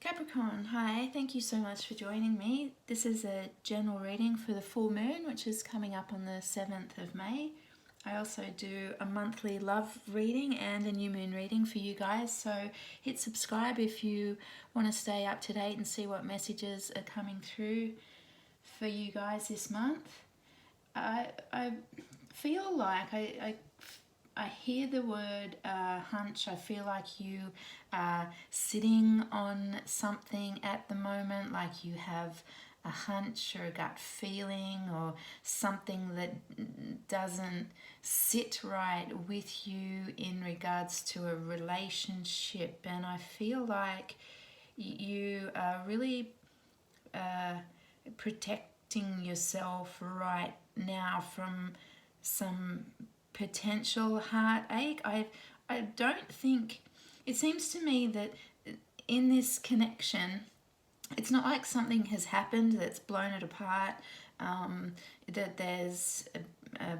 Capricorn, hi, thank you so much for joining me. This is a general reading for the full moon, which is coming up on the 7th of May. I also do a monthly love reading and a new moon reading for you guys, so hit subscribe if you want to stay up to date and see what messages are coming through for you guys this month. I feel like I hear the word hunch. I feel like you are sitting on something at the moment, like you have a hunch or a gut feeling or something that doesn't sit right with you in regards to a relationship. And I feel like you are really protecting yourself right now from some potential heartache. I don't think, it seems to me that in this connection, it's not like something has happened that's blown it apart, that there's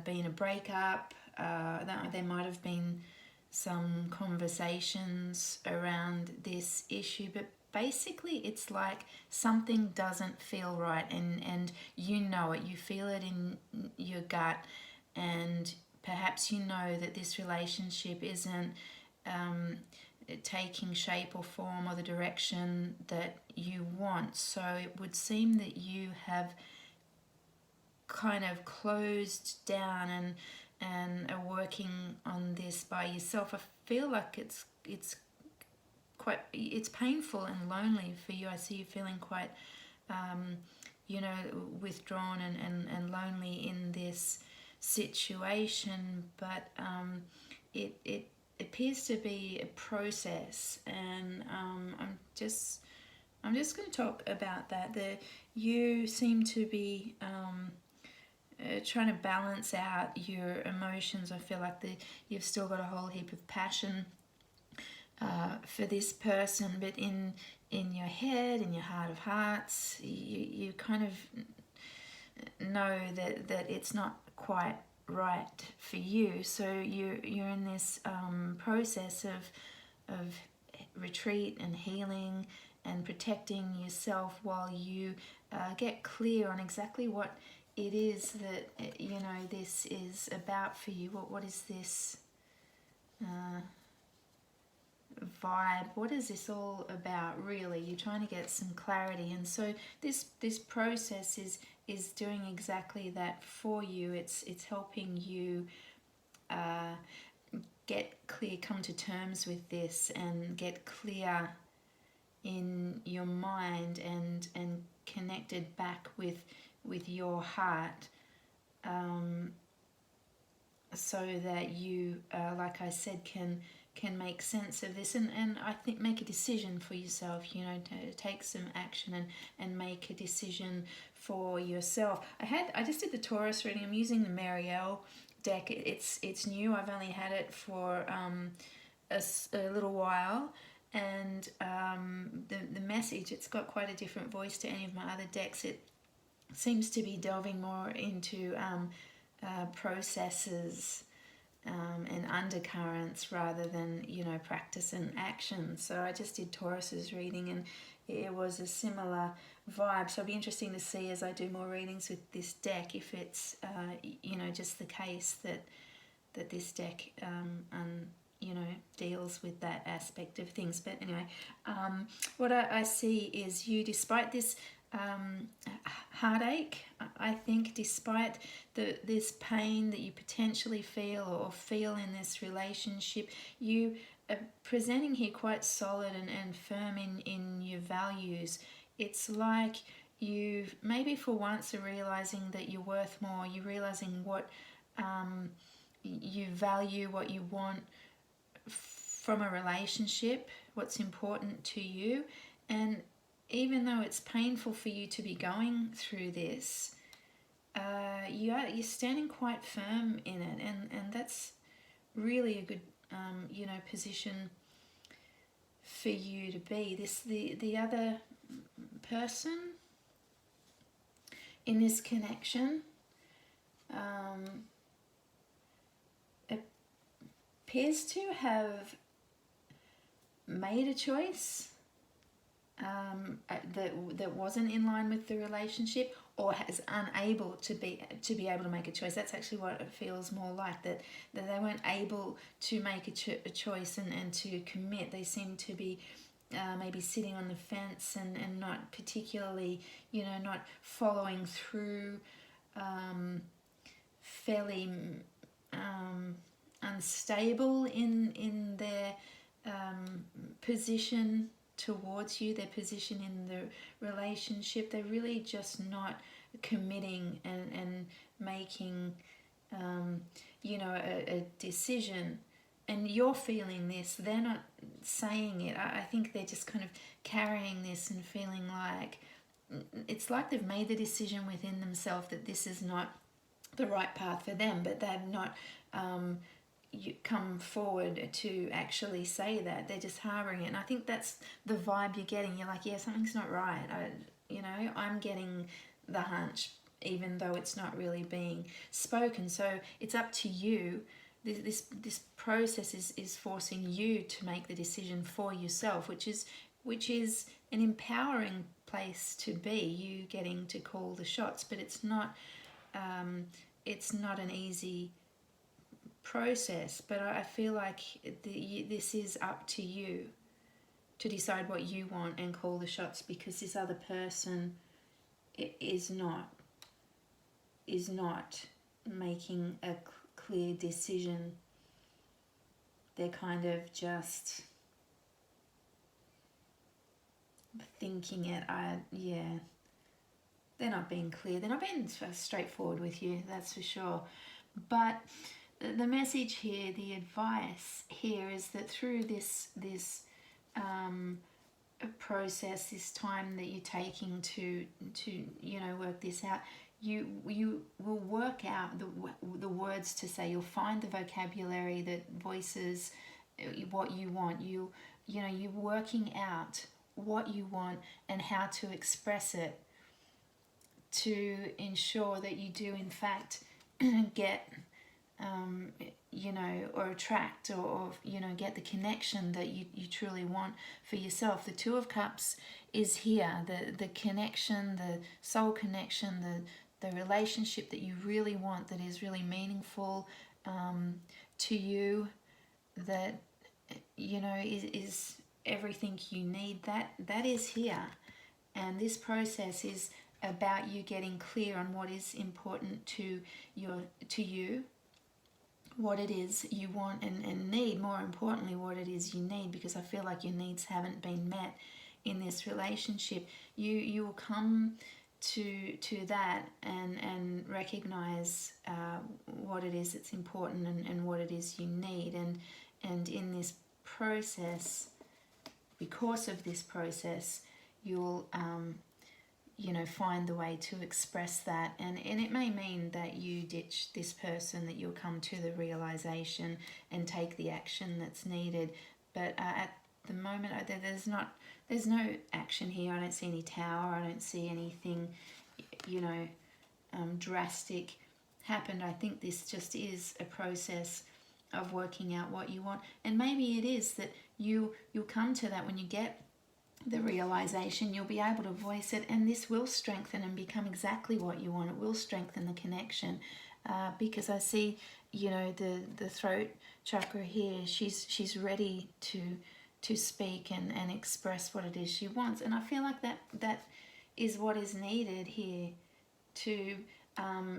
been a breakup, that there might have been some conversations around this issue, but basically it's like something doesn't feel right, and you know it, you feel it in your gut, and perhaps you know that this relationship isn't taking shape or form or the direction that you want. So it would seem that you have kind of closed down and are working on this by yourself. I feel like it's painful and lonely for you. I see you feeling quite withdrawn and lonely in this situation, but it appears to be a process, and I'm just going to talk about that. You seem to be trying to balance out your emotions. I feel like you've still got a whole heap of passion for this person, but in your head, in your heart of hearts, you kind of know that it's not quite right for you. So you're in this process of retreat and healing and protecting yourself while you get clear on exactly what it is that this is about for you. What is this vibe? What is this all about, really? You're trying to get some clarity, and so this process is doing exactly that for you. It's helping you get clear, come to terms with this, and get clear in your mind and connected back with your heart, so that you, like I said, can make sense of this, and I think make a decision for yourself, to take some action and make a decision for yourself. I just did the Taurus reading. I'm using the Marielle deck. It's new. I've only had it for a little while, and the message, it's got quite a different voice to any of my other decks. It seems to be delving more into processes and undercurrents rather than practice and action. So I just did Taurus's reading, and it was a similar vibe. So it'll be interesting to see as I do more readings with this deck if it's just the case that this deck deals with that aspect of things. But anyway, what I see is you, despite this heartache, I think, despite this pain that you potentially feel or feel in this relationship, you are presenting here quite solid and firm in your values. It's like you maybe for once are realizing that you're worth more. You're realizing what you value, what you want from a relationship, what's important to you. And even though it's painful for you to be going through this, you're standing quite firm in it, and that's really a good position for you to be. The other person in this connection appears to have made a choice that wasn't in line with the relationship, or has unable to be able to make a choice. That's actually what it feels more like, that they weren't able to make a choice and to commit. They seem to be maybe sitting on the fence and not particularly, not following through, fairly unstable in their position towards you, their position in the relationship. They're really just not committing and making a decision. And you're feeling this, they're not saying it. I think they're just kind of carrying this and feeling like it's like they've made the decision within themselves that this is not the right path for them, but they've not you come forward to actually say that. They're just harboring it. And I think that's the vibe you're getting. You're like, yeah, something's not right. I'm getting the hunch, even though it's not really being spoken. So it's up to you. This process is forcing you to make the decision for yourself, which is an empowering place to be. You getting to call the shots, but it's not an easy process. But I feel like this is up to you to decide what you want and call the shots, because this other person is not making a clear decision. They're kind of just thinking it. They're not being clear. They're not being straightforward with you, that's for sure. But the message here, the advice here, is that through this process, this time that you're taking to work this out, you will work out the words to say. You'll find the vocabulary that voices what you want. You're working out what you want and how to express it, to ensure that you do in fact get or attract or get the connection that you truly want for yourself. The Two of Cups is here, the connection, the soul connection, the relationship that you really want, that is really meaningful to you, that is everything you need. That is here. And this process is about you getting clear on what is important to you, what it is you want and need, more importantly what it is you need, because I feel like your needs haven't been met in this relationship. You will come to that and recognize what it is that's important and what it is you need, and in this process, because of this process, you'll find the way to express that, and it may mean that you ditch this person, that you'll come to the realization and take the action that's needed. But at the moment, there's no action here. I don't see any tower. I don't see anything drastic happened. I think this just is a process of working out what you want, and maybe it is that you'll come to that when you get the realization. You'll be able to voice it, and this will strengthen and become exactly what you want. It will strengthen the connection, because I see the throat chakra here. She's ready to speak and express what it is she wants, and I feel like that is what is needed here to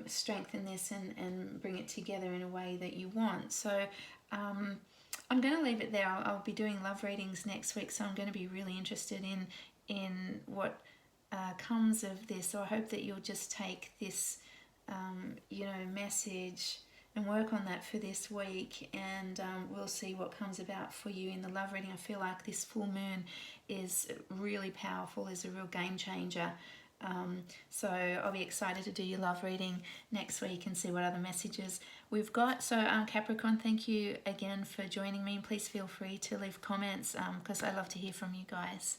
strengthen this and bring it together in a way that you want. So I'm going to leave it there. I'll be doing love readings next week, so I'm going to be really interested in what comes of this. So I hope that you'll just take this message and work on that for this week, and we'll see what comes about for you in the love reading. I feel like this full moon is really powerful, is a real game changer. So I'll be excited to do your love reading next week and see what other messages we've got. So Capricorn, thank you again for joining me, and please feel free to leave comments, because I love to hear from you guys.